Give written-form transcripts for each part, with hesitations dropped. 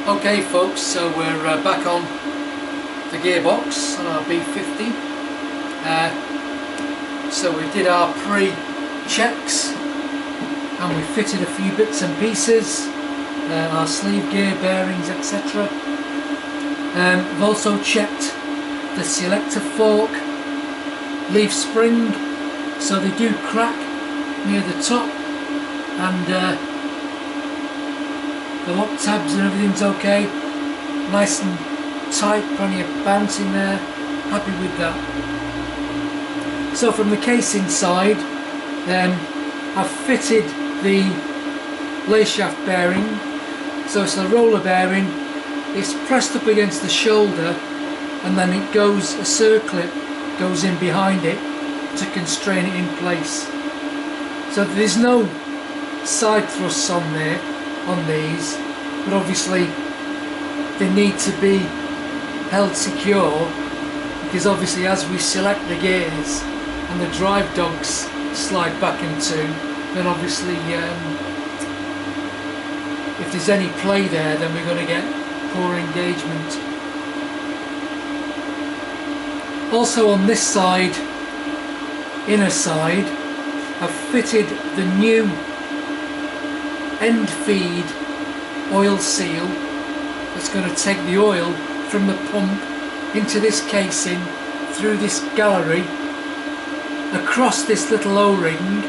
Okay folks, so we're back on the gearbox on our B50. So we did our pre-checks and we fitted a few bits and pieces, our sleeve gear, bearings, etc. We've also checked the selector fork, leaf spring, so they do crack near the top, and the lock tabs and everything's okay, nice and tight, plenty of bounce in there, happy with that. So from the casing side, I've fitted the lay shaft bearing, so it's a roller bearing, it's pressed up against the shoulder and then it goes, a circlip goes in behind it to constrain it in place. So there's no side thrusts on there, on these, but obviously they need to be held secure, because obviously as we select the gears and the drive dogs slide back into, then obviously if there's any play there, then we're going to get poor engagement. Also on this side, inner side, I've fitted the new end feed oil seal that's going to take the oil from the pump into this casing, through this gallery, across this little O-ring,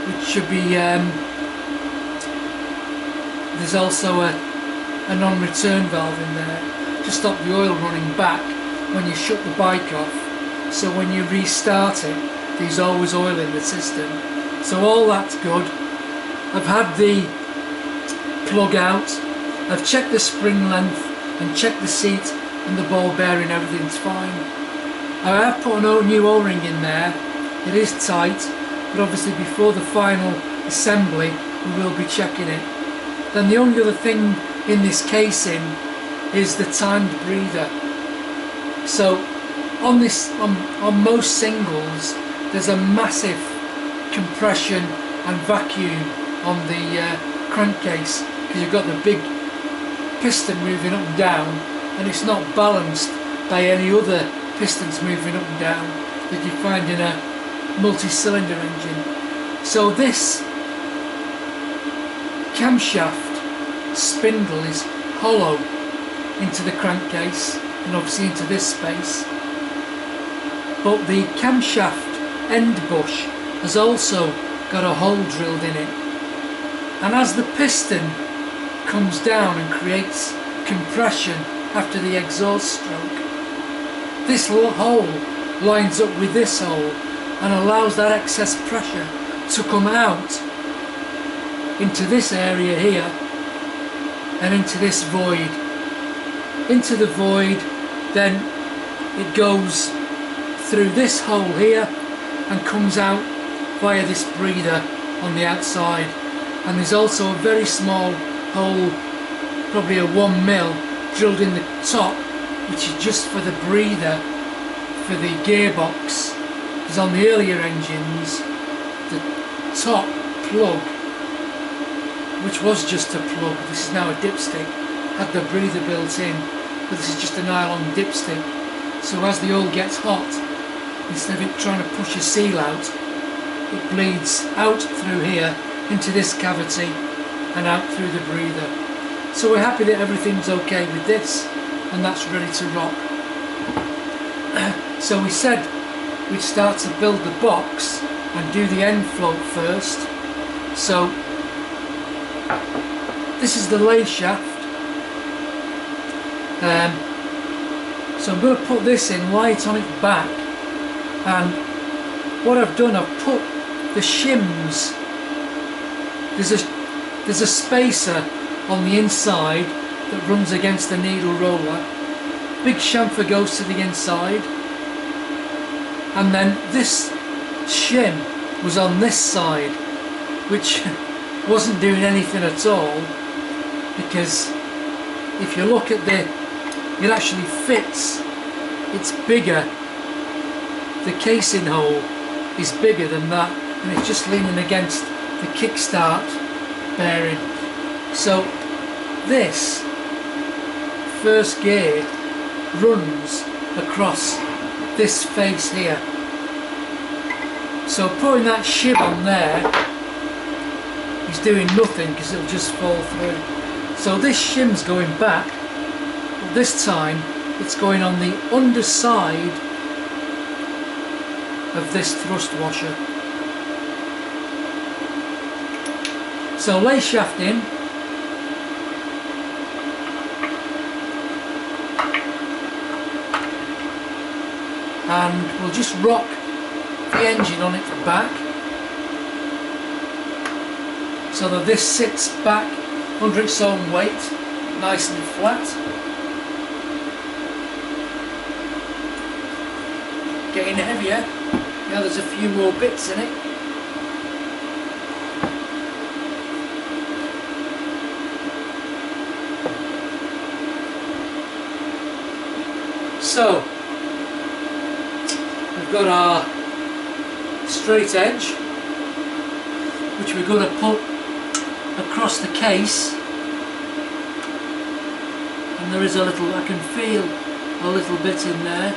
which should be, there's also a non-return valve in there to stop the oil running back when you shut the bike off, so when you restart it there's always oil in the system. So all that's good. I've had the plug out, I've checked the spring length and checked the seat and the ball bearing, everything's fine. I have put a new O-ring in there, it is tight, but obviously before the final assembly we will be checking it. Then the only other thing in this casing is the timed breather. So on this, on most singles, there's a massive compression and vacuum on the crankcase, because you've got the big piston moving up and down, and it's not balanced by any other pistons moving up and down that you find in a multi-cylinder engine. So this camshaft spindle is hollow into the crankcase and obviously into this space, but the camshaft end bush has also got a hole drilled in it, and as the piston comes down and creates compression after the exhaust stroke, this hole lines up with this hole and allows that excess pressure to come out into this area here and into this void. Into the void, then it goes through this hole here and comes out via this breather on the outside. And there's also a very small hole, probably a 1mm, drilled in the top, which is just for the breather for the gearbox, because on the earlier engines the top plug, which was just a plug, this is now a dipstick, had the breather built in, but this is just a nylon dipstick. So as the oil gets hot, instead of it trying to push a seal out, it bleeds out through here into this cavity and out through the breather. So we're happy that everything's okay with this, and that's ready to rock. So we said we'd start to build the box and do the end float first. So this is the lay shaft. So I'm going to put this in, light on its back, and what I've done, I've put the shims, there's a spacer on the inside that runs against the needle roller. Big chamfer goes to the inside, and then this shim was on this side, which wasn't doing anything at all, because if you look at it actually fits, it's bigger, the casing hole is bigger than that, and it's just leaning against the kickstart bearing. So this first gear runs across this face here. So putting that shim on there is doing nothing because it'll just fall through. So this shim's going back, but this time it's going on the underside of this thrust washer. So lay shaft in, and we'll just rock the engine on its back so that this sits back under its own weight, nice and flat. Getting heavier. Now there's a few more bits in it. So we've got our straight edge, which we're going to put across the case, and there is a little, I can feel a little bit in there.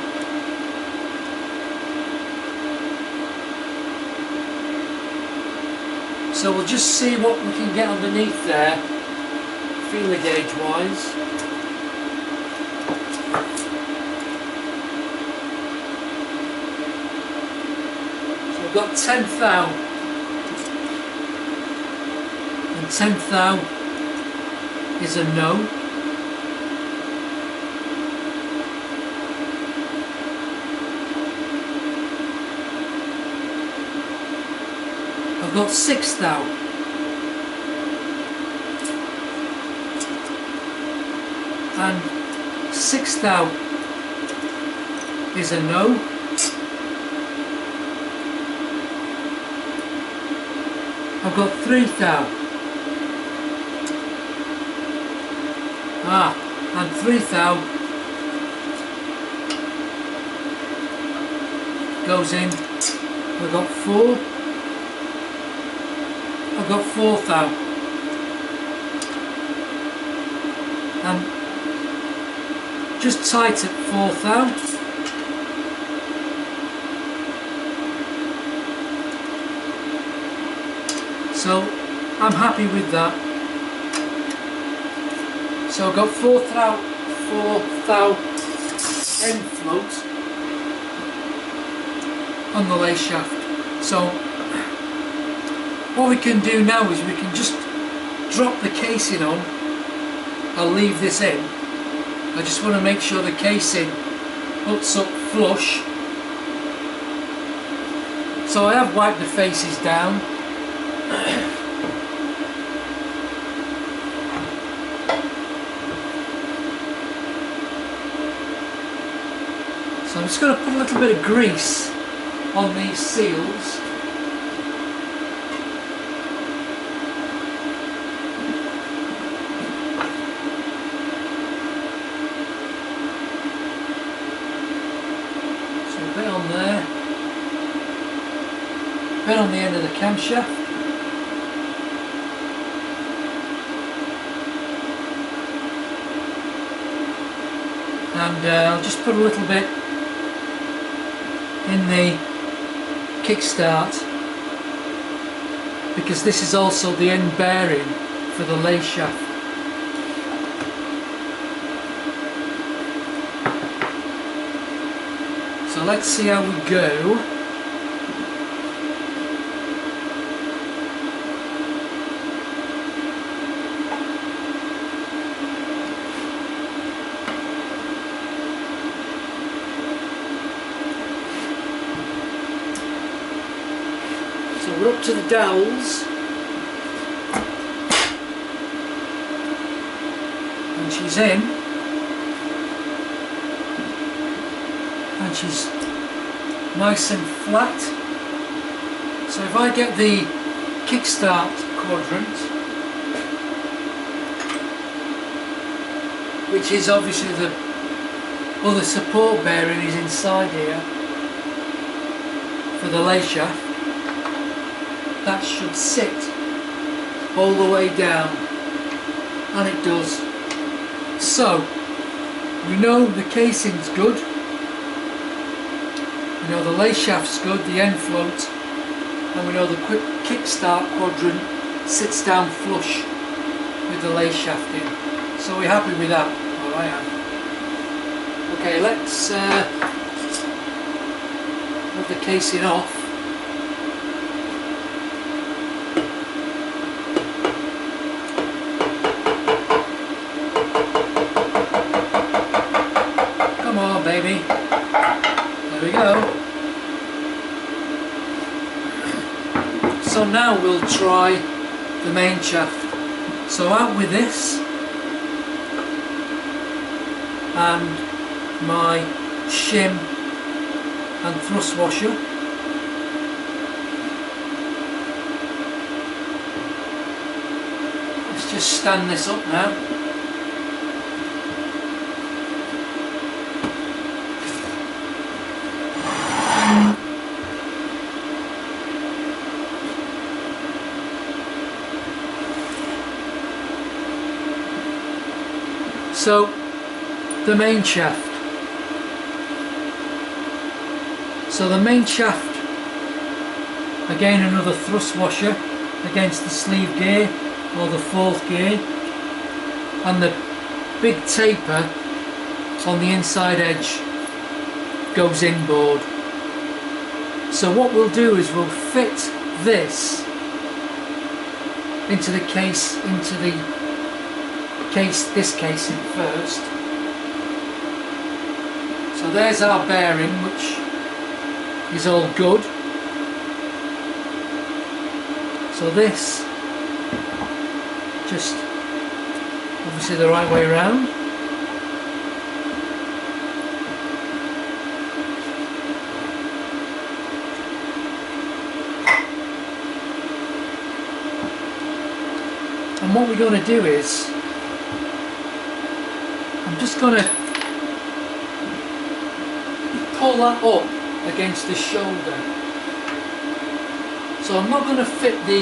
So we'll just see what we can get underneath there, feeler gauge wise. So we've got 10th thou, and 10th thou is a no. I've got 6th thou, and 6th thou is a no. I've got 3th thou, and 3th thou goes in. I've got 4. I've got 4th thou, and just tight at 4th thou. So I'm happy with that. So I've got 4th thou end float on the lay shaft. So what we can do now is we can just drop the casing on. I'll leave this in. I just want to make sure the casing hooks up flush. So I have wiped the faces down. So I'm just going to put a little bit of grease on these seals. Bit on there, bit on the end of the camshaft, and I'll just put a little bit in the kickstart, because this is also the end bearing for the lay shaft. So let's see how we go. So we're up to the dowels, and she's in. And she's nice and flat. So if I get the kickstart quadrant, which is obviously the support bearing is inside here for the lay shaft, that should sit all the way down, and it does. So We know the casing's good, we know the lay shaft's good, the end float, and we know the quick kickstart quadrant sits down flush with the lay shaft in. So we're happy with that. Well, I am. Okay, let's have the casing off. Come on, baby. There we go. So now we'll try the main shaft. So out with this and my shim and thrust washer. Let's just stand this up now. So, the main shaft. So the main shaft, again another thrust washer against the sleeve gear or the fourth gear, and the big taper on the inside edge goes inboard. So what we'll do is we'll fit this into the case, this casing first. So there's our bearing, which is all good. So this, just obviously the right way around. And what we're going to do is, I'm just going to pull that up against the shoulder. So I'm not going to fit the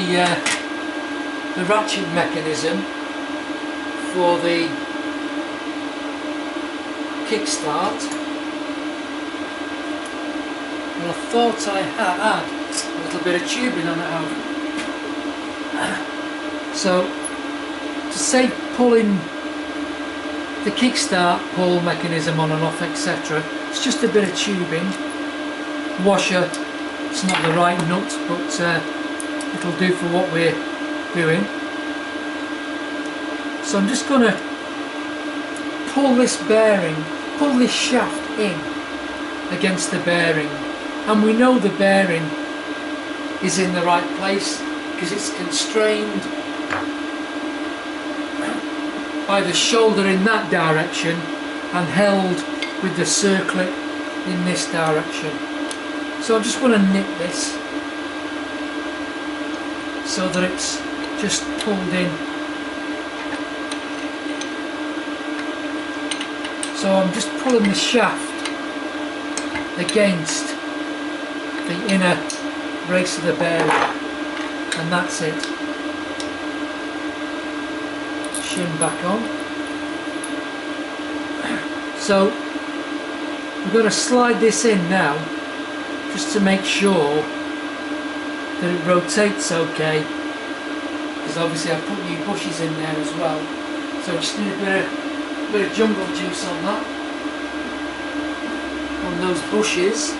ratchet mechanism for the kickstart, and I thought I had a little bit of tubing on it out. So to save pulling the kickstart pull mechanism on and off, etc., it's just a bit of tubing. Washer, it's not the right nut, but it'll do for what we're doing. So I'm just going to pull this bearing, pull this shaft in against the bearing, and we know the bearing is in the right place because it's constrained by the shoulder in that direction and held with the circlet in this direction. So I just want to nip this so that it's just pulled in. So I'm just pulling the shaft against the inner brace of the bearing, and that's it. Shim back on. So we're going to slide this in now, just to make sure that it rotates okay, because obviously I've put new bushes in there as well, so just need a bit of jungle juice on that, on those bushes.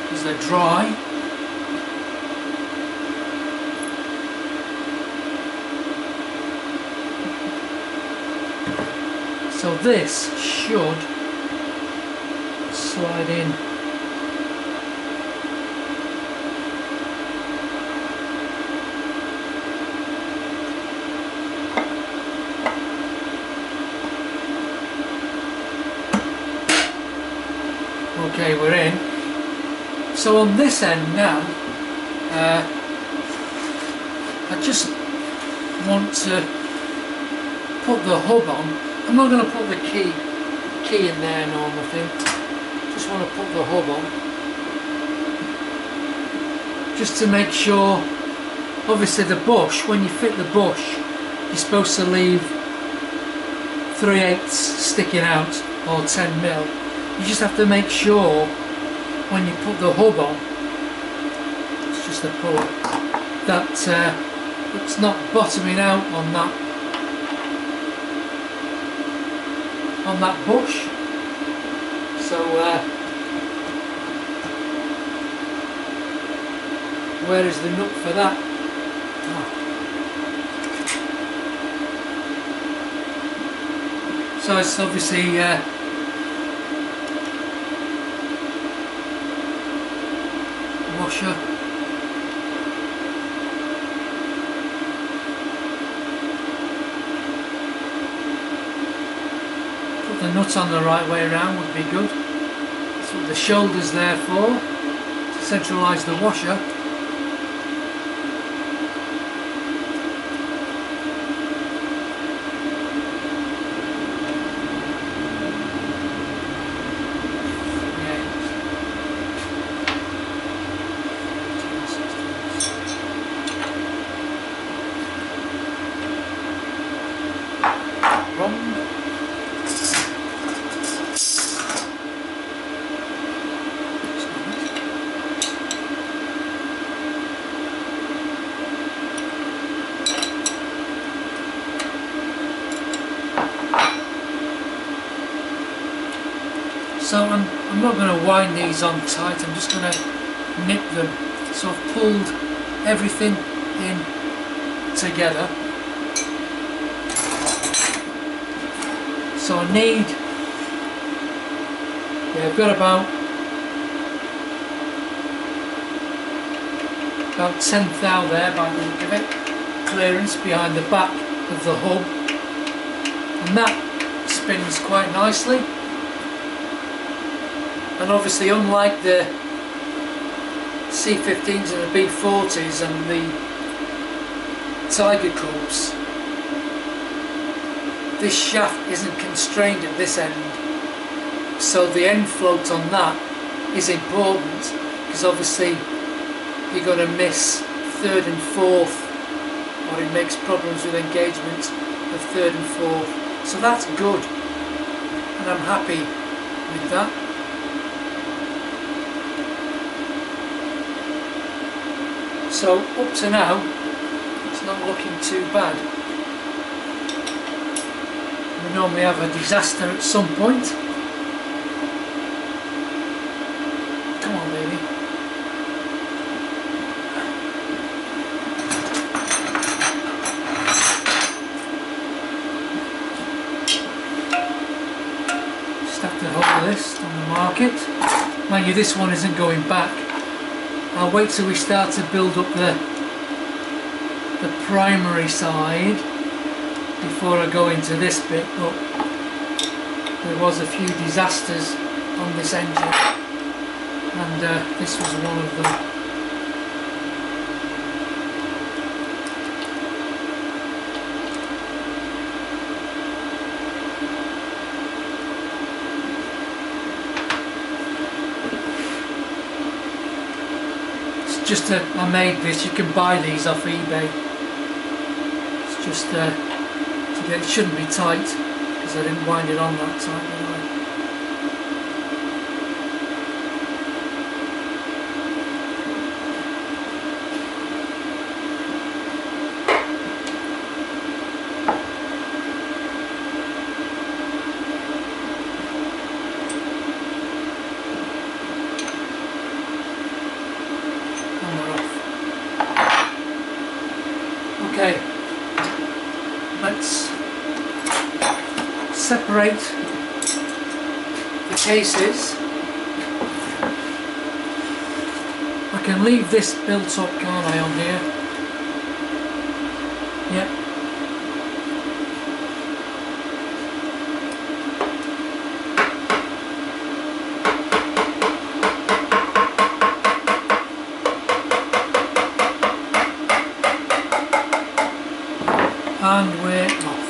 Because they're dry. So this should slide in. Okay, we're in. So on this end now, I just want to put the hub on. I'm not going to put the key in there nor nothing. Just want to put the hub on, just to make sure. Obviously the bush, when you fit the bush, you're supposed to leave 3/8 sticking out, or 10mm. You just have to make sure when you put the hub on, it's just a pull, that it's not bottoming out on that bush. So where is the nut for that? Oh. So it's obviously washer. Put the nut on the right way around would be good. That's what the shoulder's there for, to centralise the washer. So I'm not going to wind these on tight, I'm just going to nip them. So I've pulled everything in together. So I need, I've got about 10th thou there by the look of it, clearance behind the back of the hub, and that spins quite nicely. And obviously, unlike the C15s and the B40s and the Tiger Cubs, this shaft isn't constrained at this end, so the end float on that is important, because obviously you're going to miss 3rd and 4th, or it makes problems with engagement of 3rd and 4th. So that's good, and I'm happy with that. So up to now, it's not looking too bad. We normally have a disaster at some point. Come on, baby. Just have to hold this on the market. Mind you, this one isn't going back. I'll wait till we start to build up the primary side before I go into this bit, but there was a few disasters on this engine, and this was one of them. Just I made this, you can buy these off eBay. It's just to get, it shouldn't be tight, because I didn't wind it on that tight, did I? Okay, let's separate the cases. I can leave this built up, can't I, on here? Yep. And we're off.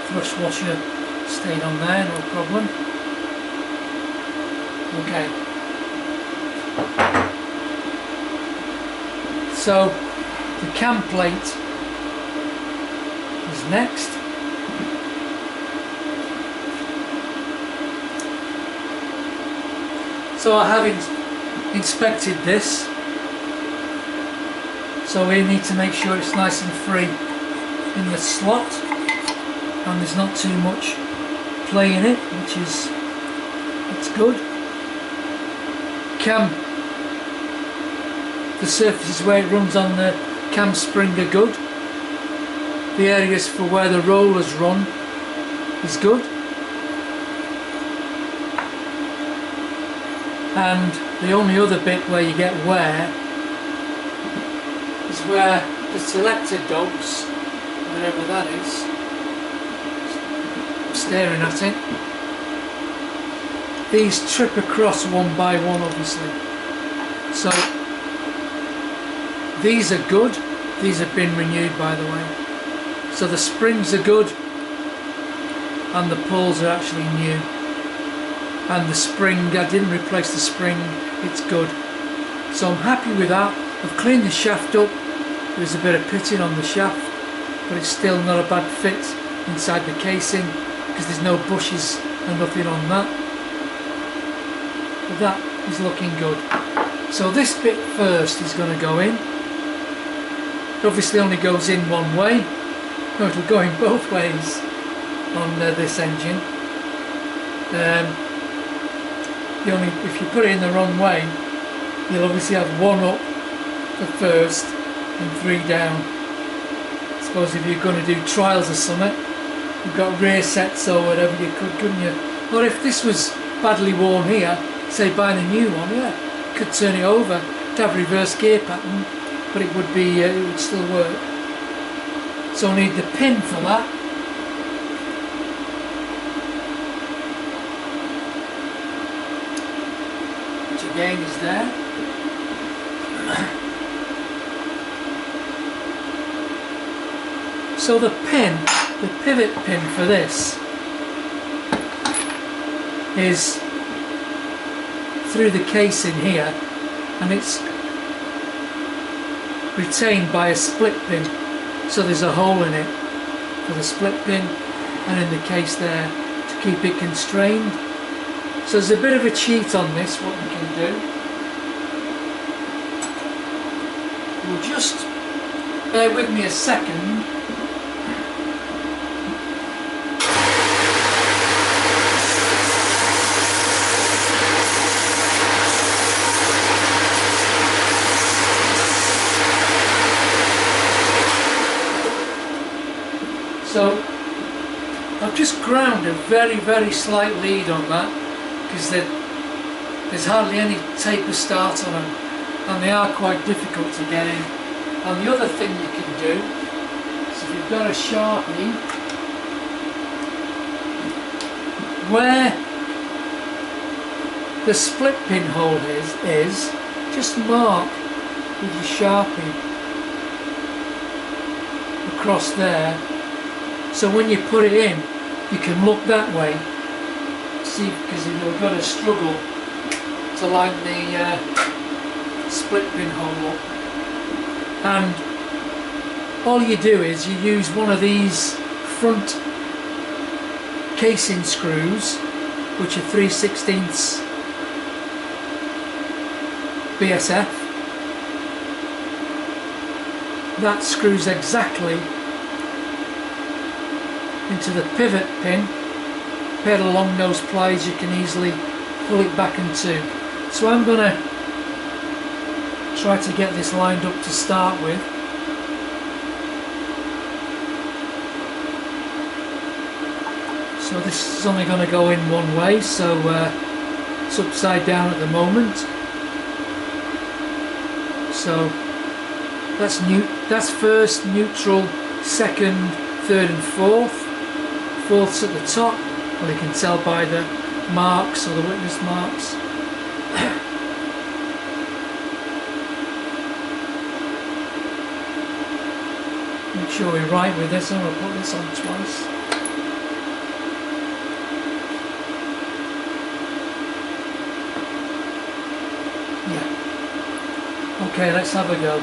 Thrust washer stayed on there, no problem. Okay. So the cam plate is next. So I have inspected this, so we need to make sure it's nice and free in the slot and there's not too much play in it, which is, it's good. Cam, the surfaces where it runs on the cam spring are good. The areas for where the rollers run is good. And the only other bit where you get wear is where the selector dogs, wherever that is, I'm staring at it. These trip across one by one, obviously. So these are good. These have been renewed, by the way. So the springs are good and the pulls are actually new. And the spring, I didn't replace the spring, it's good. So I'm happy with that. I've cleaned the shaft up. There's a bit of pitting on the shaft, but it's still not a bad fit inside the casing because there's no bushes and nothing on that. But that is looking good. So this bit first is going to go in. It obviously only goes in one way. No, it'll go in both ways on this engine. If you put it in the wrong way, you'll obviously have one up for first and three down. I suppose if you're going to do trials or something, you've got rear sets or whatever, you could, couldn't you? Or if this was badly worn here, say buying a new one, yeah, you could turn it over to have reverse gear pattern, but it would be, it would still work. So I need the pin for that. Again is there. So the pin, the pivot pin for this is through the casing here, and it's retained by a split pin. So there's a hole in it for the split pin and in the case there to keep it constrained. So there's a bit of a cheat on this, what we can do. We'll just bear with me a second. So I've just ground a very, very slight lead on that, because there's hardly any taper start on them and they are quite difficult to get in. And the other thing you can do is, if you've got a Sharpie, where the split pin hole is just mark with your Sharpie across there, so when you put it in you can look that way. See, because you've got to struggle to line the split pin hole up, and all you do is you use one of these front casing screws, which are 3/16 BSF. That screws exactly into the pivot pin. Pair of long nose pliers, you can easily pull it back in two. So I'm going to try to get this lined up to start with. So this is only going to go in one way, so it's upside down at the moment. So that's first, neutral, second, third and fourth. Fourth's at the top. Well, you can tell by the marks, or the witness marks. Make sure we're right with this. I'm going to put this on twice. Yeah. Okay, let's have a go.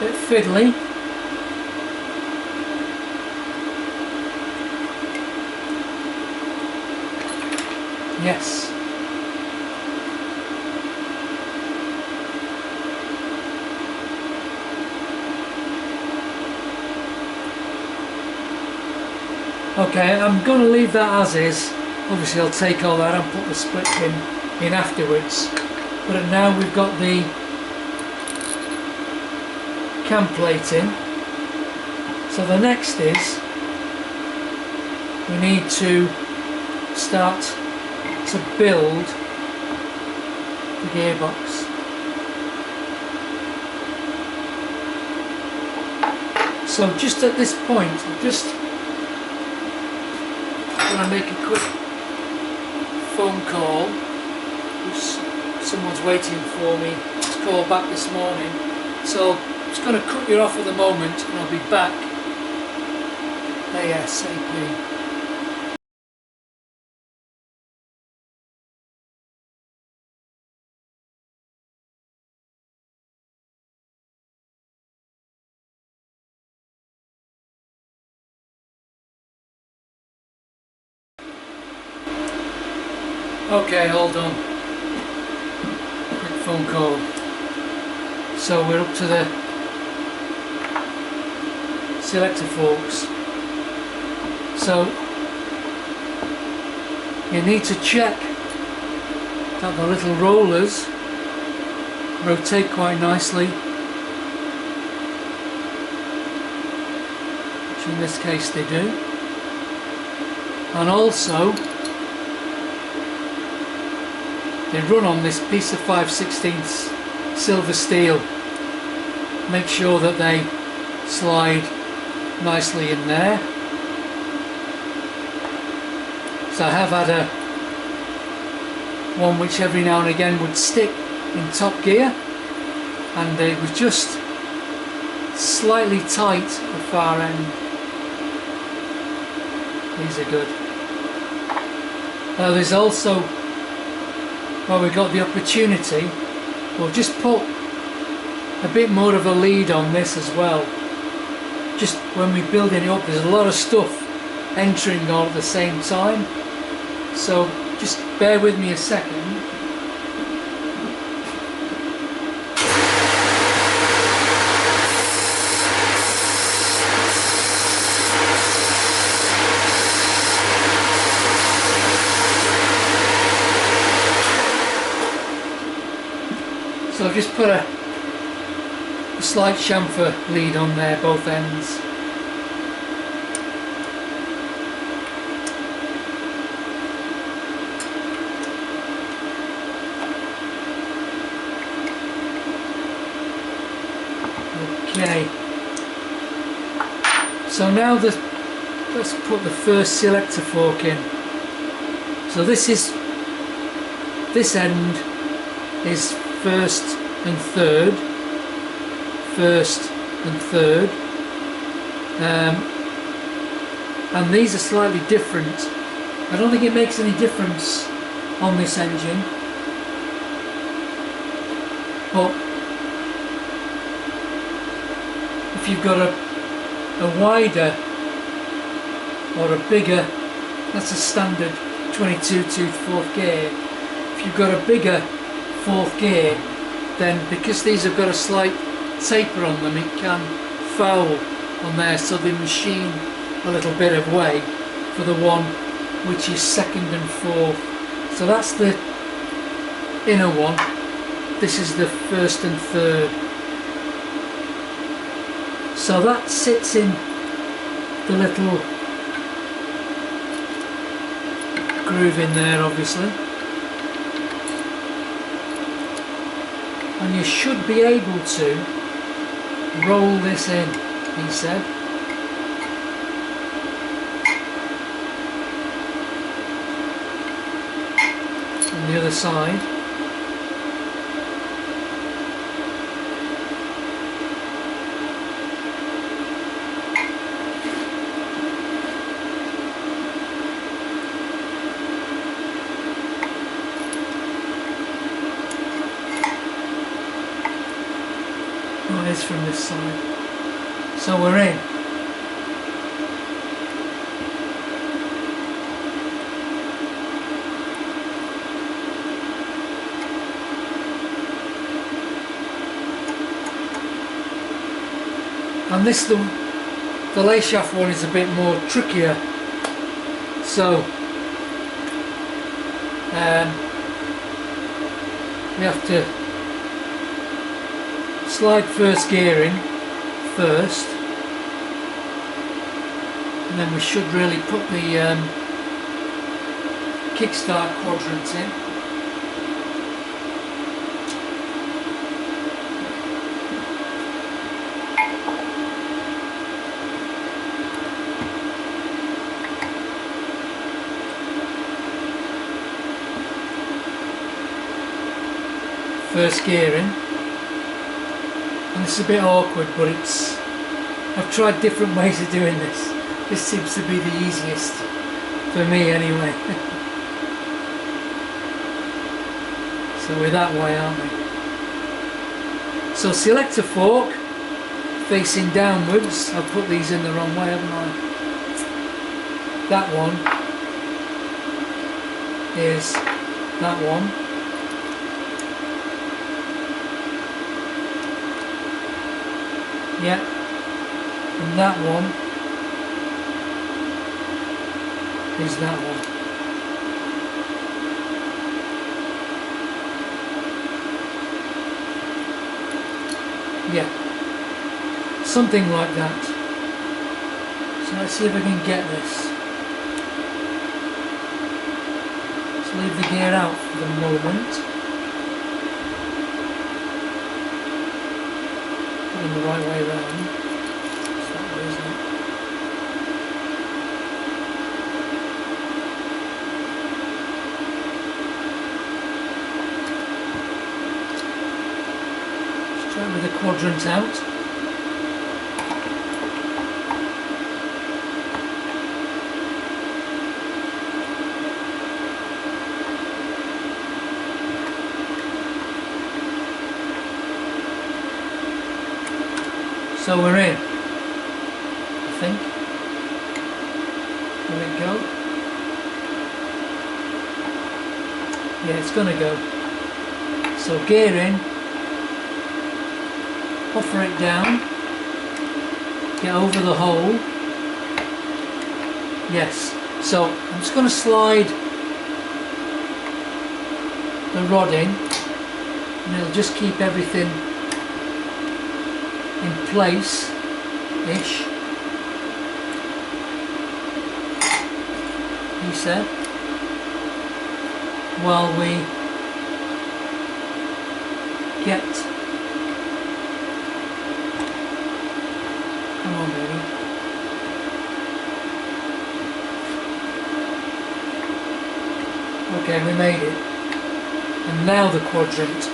bit fiddly. Yes. Okay, I'm going to leave that as is. Obviously I'll take all that and put the split pin in afterwards. But now we've got the cam plate in. So the next is we need to start to build the gearbox. So just at this point, I'm just going to make a quick phone call. Someone's waiting for me to call back this morning. So I'm just going to cut you off at the moment and I'll be back ASAP. Okay, hold on. Quick phone call. So we're up to the selector forks. So you need to check that the little rollers rotate quite nicely, which in this case they do, and also they run on this piece of 5/16 silver steel. Make sure that they slide nicely in there. So I have had one which every now and again would stick in top gear, and it was just slightly tight at the far end. These are good. Now there's also, well, we got the opportunity, we'll just put a bit more of a lead on this as well. Just when we're building it up, there's a lot of stuff entering all at the same time. So just bear with me a second. So I've just put a slight chamfer lead on there, both ends. Okay. So now let's put the first selector fork in. So this end is first and third, and these are slightly different. I don't think it makes any difference on this engine, but if you've got a wider or a bigger, that's a standard 22 tooth fourth gear. If you've got a bigger fourth gear, then because these have got a slight taper on them, it can foul on there, so they machine a little bit of way for the one which is second and fourth. So that's the inner one, this is the first and third. So that sits in the little groove in there, obviously. And you should be able to roll this in, he said. On the other side. That is from this side. So we're in. And this, the lay shaft one is a bit more trickier. So we have to slide first gear in first, and then we should really put the kickstart quadrant in. First gear in, and it's a bit awkward, but I've tried different ways of doing this. This seems to be the easiest for me anyway. So we're that way, aren't we? So select a fork facing downwards. I've put these in the wrong way, haven't I? That one is that one. Yeah, and that one is that one. Yeah, something like that. So let's see if I can get this. Let's leave the gear out for the moment. In the right way around. It's that way, isn't it? Let's try with the quadrant out. So we're in, I think. Will it go? Yeah, it's gonna go. So gear in, offer it down, get over the hole. Yes, so I'm just gonna slide the rod in, and it'll just keep everything in place-ish, he said, while we get, come on baby, okay, we made it, and now the quadrant.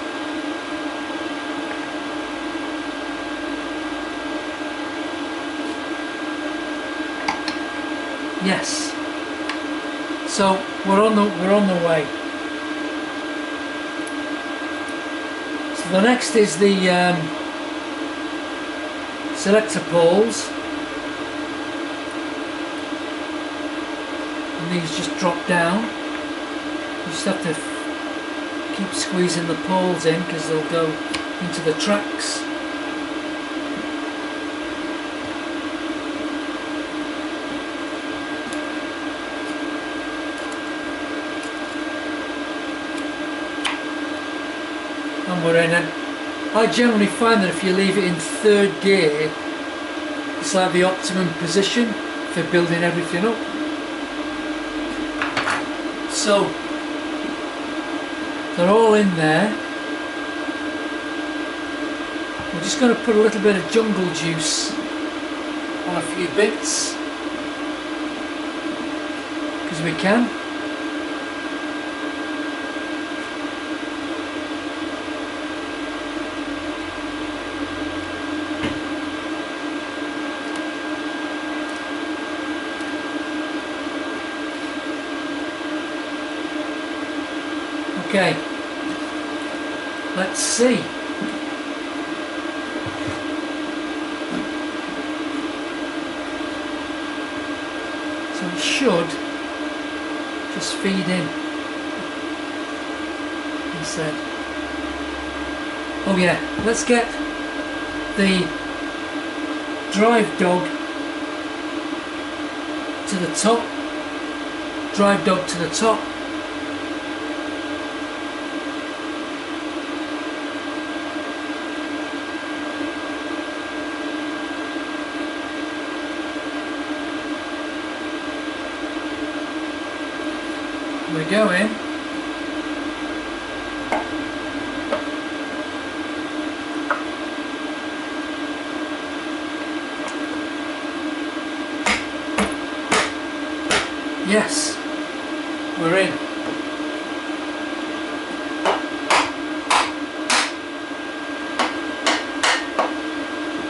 Yes. So we're on the way. So the next is the selector poles, and these just drop down. You just have to keep squeezing the poles in because they'll go into the tracks. And we're in it. I generally find that if you leave it in third gear, it's like the optimum position for building everything up. So they're all in there. We're just going to put a little bit of jungle juice on a few bits because we can. Okay, let's see. should just feed in, he said. Oh yeah, let's get the drive dog to the top. Drive dog to the top. We're going. Yes, we're in.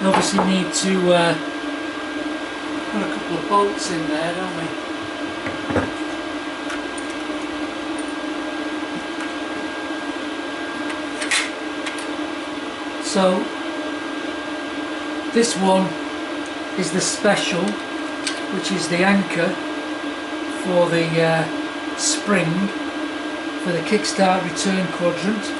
Obviously need to put a couple of bolts in there, don't we? So this one is the special, which is the anchor for the spring for the kickstart return quadrant.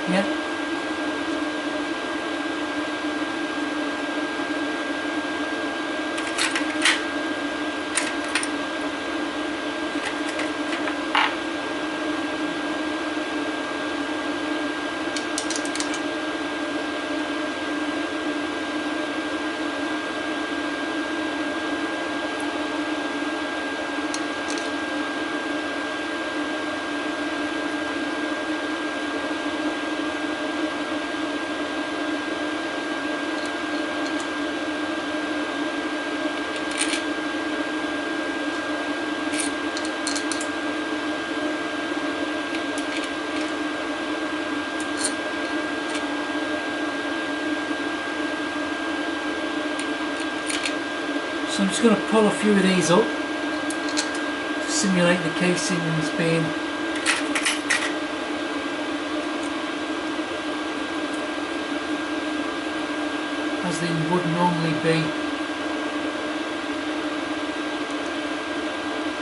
Yeah. So I'm just going to pull a few of these up to simulate the casings being as they would normally be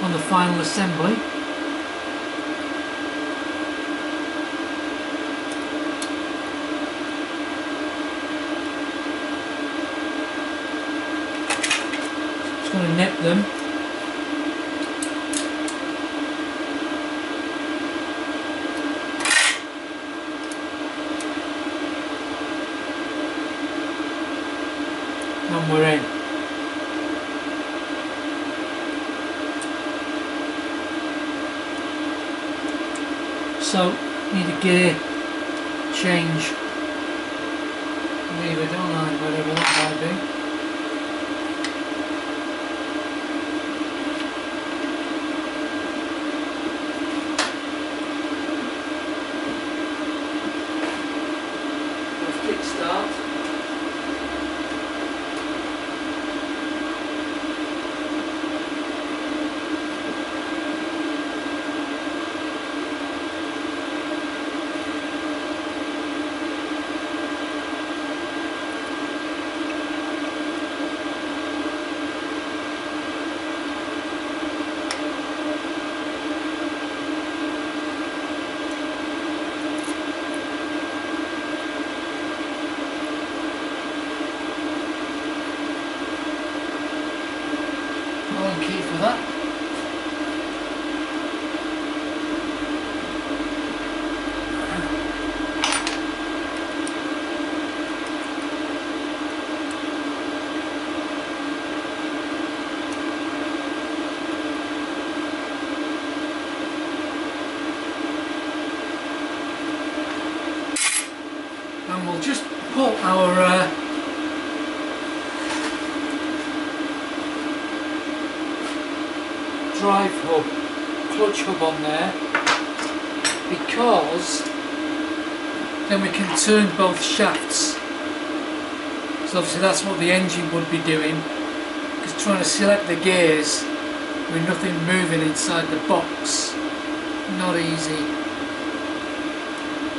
on the final assembly. Going to nip them. And we're in. So need a gear change lever, don't I? Whatever that might be. Key for that. And we'll just pull our drive hub, clutch hub on there, because then we can turn both shafts So obviously that's what the engine would be doing, because trying to select the gears with nothing moving inside the box, not easy.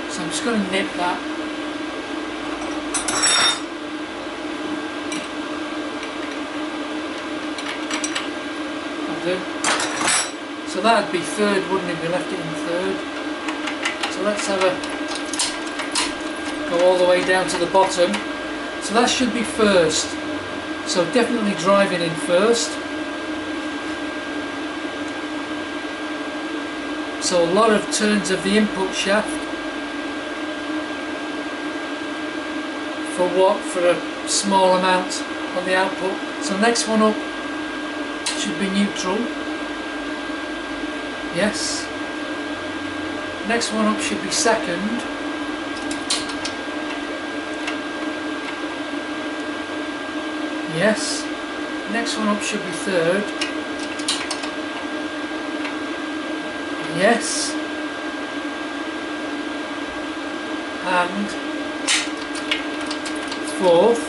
So I'm just going to nip that. That'll do. So that'd be third, wouldn't it? We left it in third. So let's have a go all the way down to the bottom. So that should be first. So definitely driving in first. So a lot of turns of the input shaft. For what? For a small amount on the output. So next one up should be neutral. Yes. Next one up should be second. Yes. Next one up should be third. Yes. And fourth.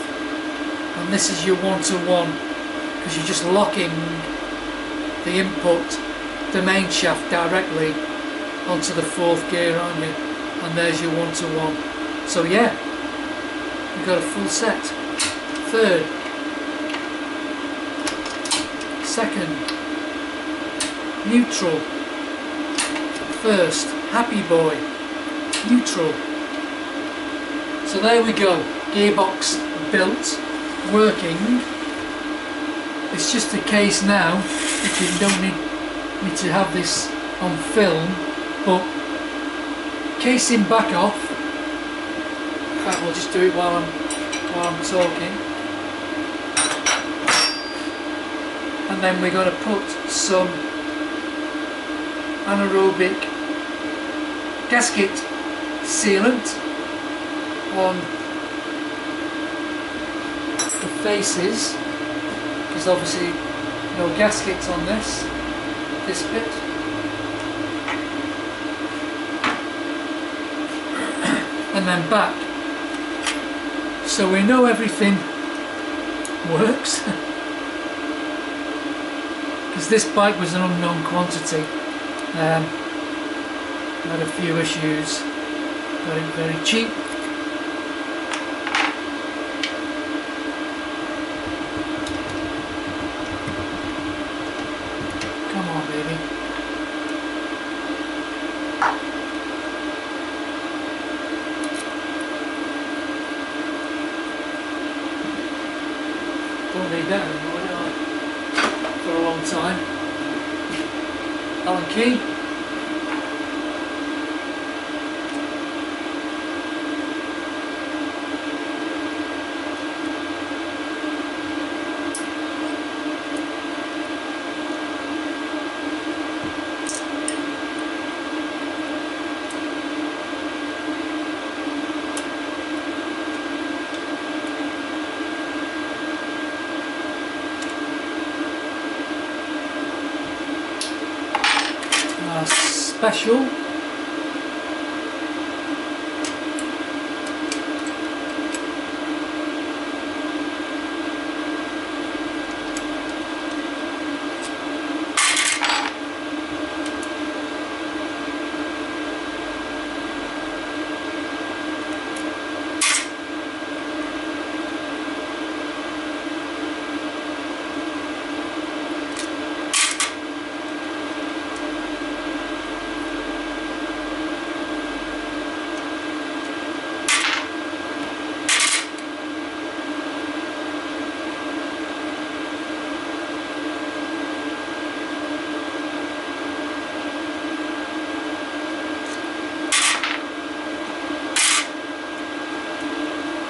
And this is your 1-to-1, because you're just locking the input, the main shaft, directly onto the fourth gear, aren't you? And there's your 1-to-1. So yeah, you've got a full set. Third. Second. Neutral. First. Happy boy. Neutral. So there we go. Gearbox built. Working. It's just a case now, if you don't need me to have this on film, but casing back off. In fact, we'll just do it while I'm talking. And then we're going to put some anaerobic gasket sealant on the faces, because obviously no gaskets on this bit. And then back, so we know everything works. Because this bike was an unknown quantity. Had a few issues. Got it very cheap. Come on, baby. Don't need that anymore, do I? For a long time. Allen key. Special.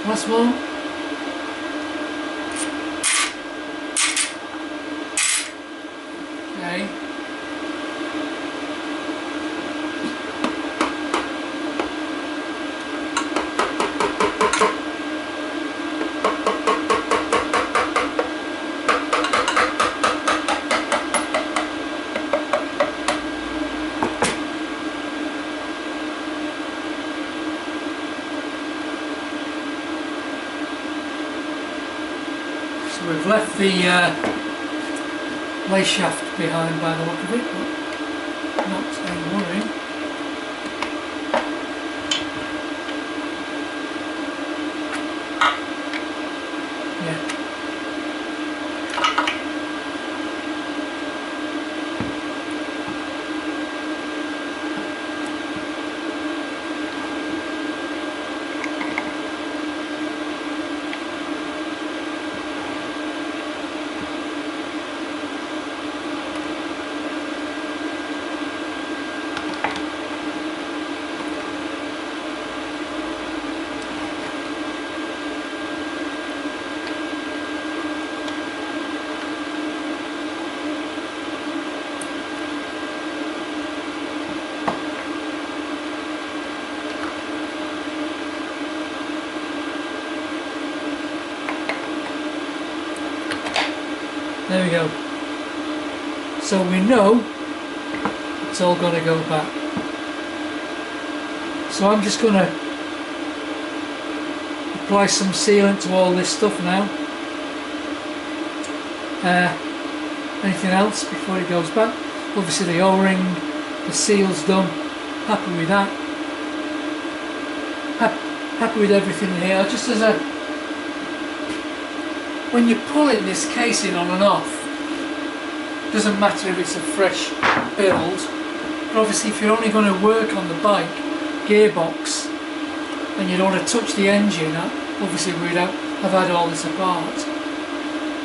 Last one. Okay. the lay shaft behind by the look of it, but not any worrying. Yeah. There we go. So we know it's all going to go back. So I'm just going to apply some sealant to all this stuff now. Anything else before it goes back? Obviously the O-ring, the seal's done. Happy with that. Happy with everything here. Just as a when you're pulling this casing on and off, doesn't matter if it's a fresh build, but obviously if you're only going to work on the bike gearbox and you don't want to touch the engine, obviously we'd have had all this apart.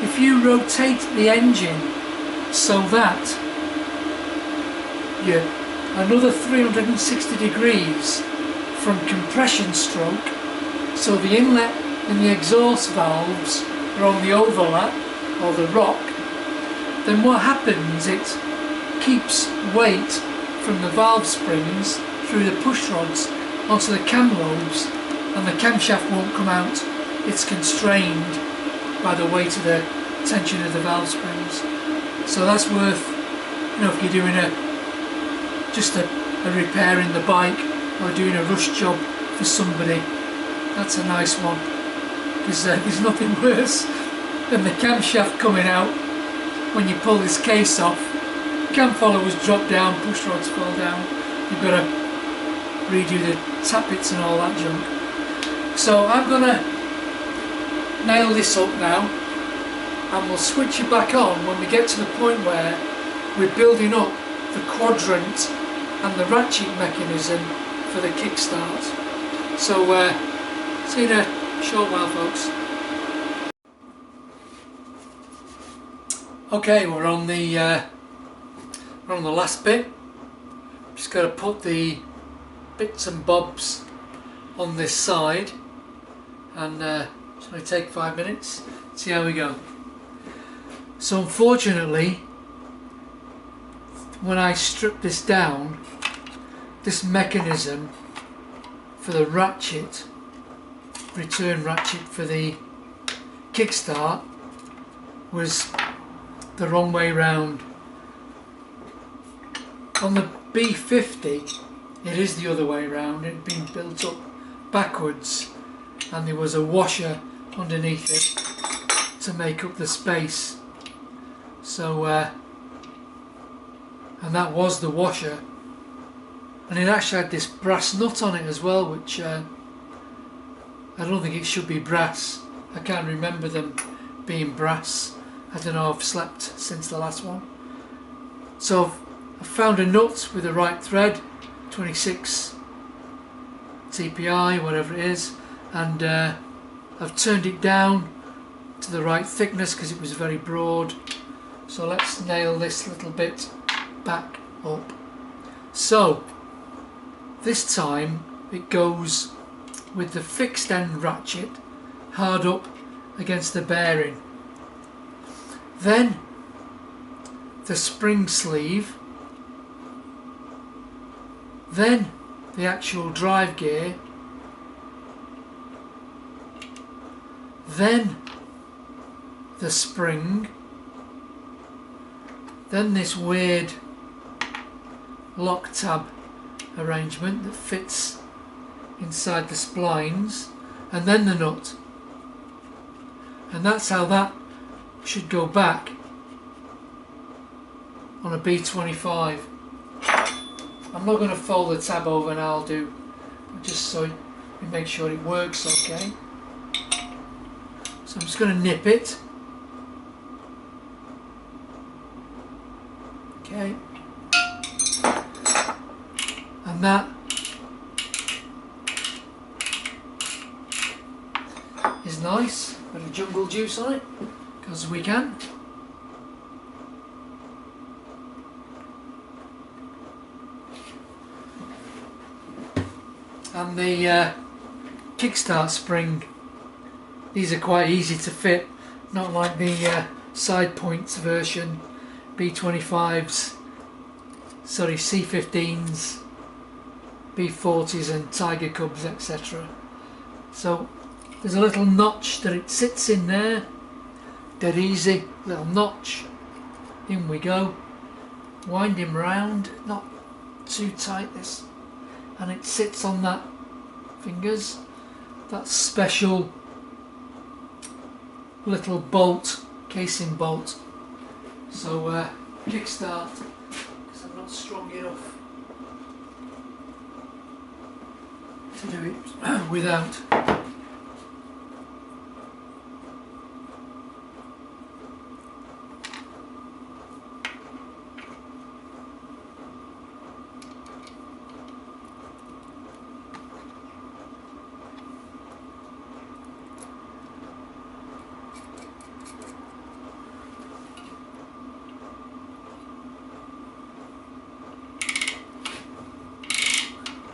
If you rotate the engine so that you're another 360 degrees from compression stroke, so the inlet and the exhaust valves are on the overlap or the rock, then what happens, it keeps weight from the valve springs through the push rods onto the cam lobes, and the camshaft won't come out. It's constrained by the weight of the tension of the valve springs. So that's worth, you know, if you're doing just a repair in the bike or doing a rush job for somebody, that's a nice one. Because there's nothing worse than the camshaft coming out when you pull this case off. Cam followers drop down, push rods fall down. You've got to redo the tappets and all that junk. So I'm going to nail this up now, and we'll switch it back on when we get to the point where we're building up the quadrant and the ratchet mechanism for the kickstart. So see you in a short while, folks. Okay, we're on the last bit. Just got to put the bits and bobs on this side, and it's going to take 5 minutes. See how we go. So unfortunately, when I strip this down, this mechanism for the ratchet, return ratchet for the kickstart, was the wrong way round. On the B50 it is the other way round. It had been built up backwards and there was a washer underneath it to make up the space. So and that was the washer, and it actually had this brass nut on it as well, which I don't think it should be brass. I can't remember them being brass. I don't know, I've slept since the last one. So I've found a nut with the right thread, 26 TPI, whatever it is, and I've turned it down to the right thickness because it was very broad. So let's nail this little bit back up. So this time it goes with the fixed end ratchet hard up against the bearing. Then the spring sleeve, then the actual drive gear, then the spring, then this weird lock tab arrangement that fits inside the splines, and then the nut. And that's how that should go back on a B25. I'm not going to fold the tab over now, I'll do just so we make sure it works okay. So I'm just going to nip it. Okay. And that is nice. Bit of jungle juice on it, because we can. And the kickstart spring, these are quite easy to fit, not like the side points version B25s, sorry, C15s, B40s and Tiger Cubs, etc. So there's a little notch that it sits in there, dead easy, little notch, in we go, wind him round, not too tight this, and it sits on that fingers, that special little bolt, casing bolt. So kickstart, because I'm not strong enough to do it without.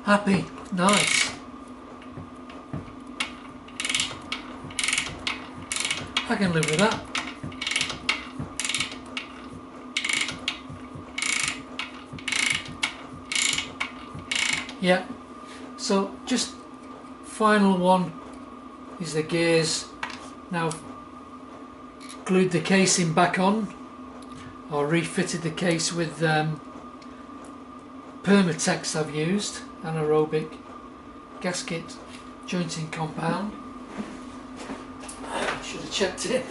Happy, nice. I can live with that. Yeah, so just final one is the gears. Now I've glued the casing back on, or refitted the case with Permatex I've used, anaerobic gasket jointing compound. Should have checked it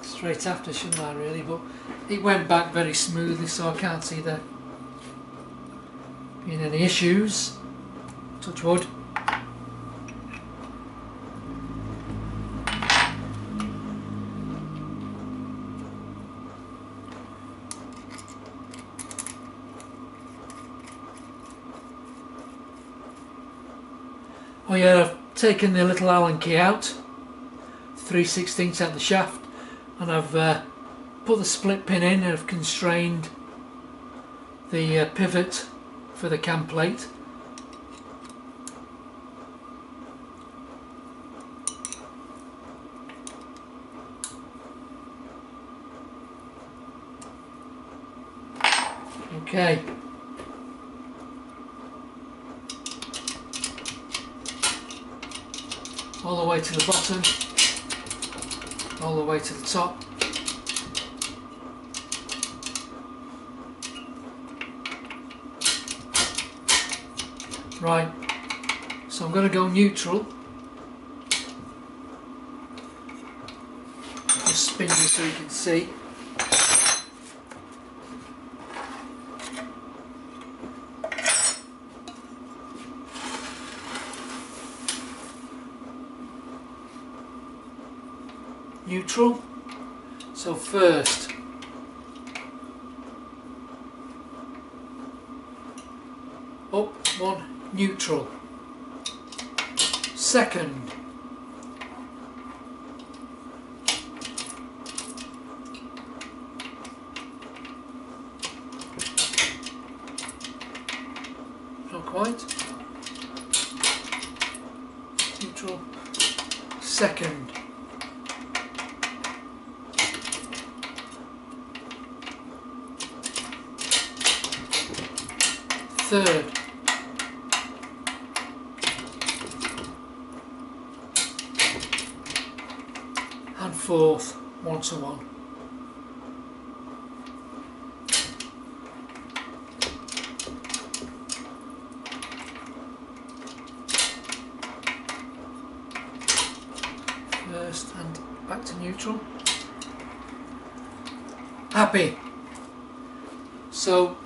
straight after, shouldn't I really, but it went back very smoothly, so I can't see there being any issues, touch wood. Oh yeah, I've taken the little Allen key out, 3/16 out the shaft, and I've put the split pin in and I've constrained the pivot for the cam plate. Okay. All the way to the bottom, all the way to the top. Right, so I'm going to go neutral. Just spin you so you can see. Neutral. So first, up one, neutral. Second, not quite, neutral. Second, third, and fourth, 1 to 1. First and and back to neutral. Happy. So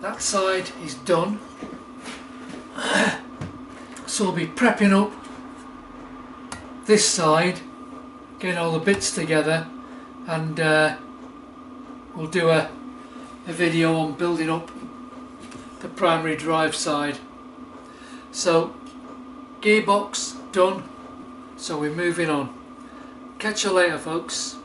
that side is done. So we'll be prepping up this side, getting all the bits together, and we'll do a video on building up the primary drive side. So gearbox done, so we're moving on. Catch you later, folks.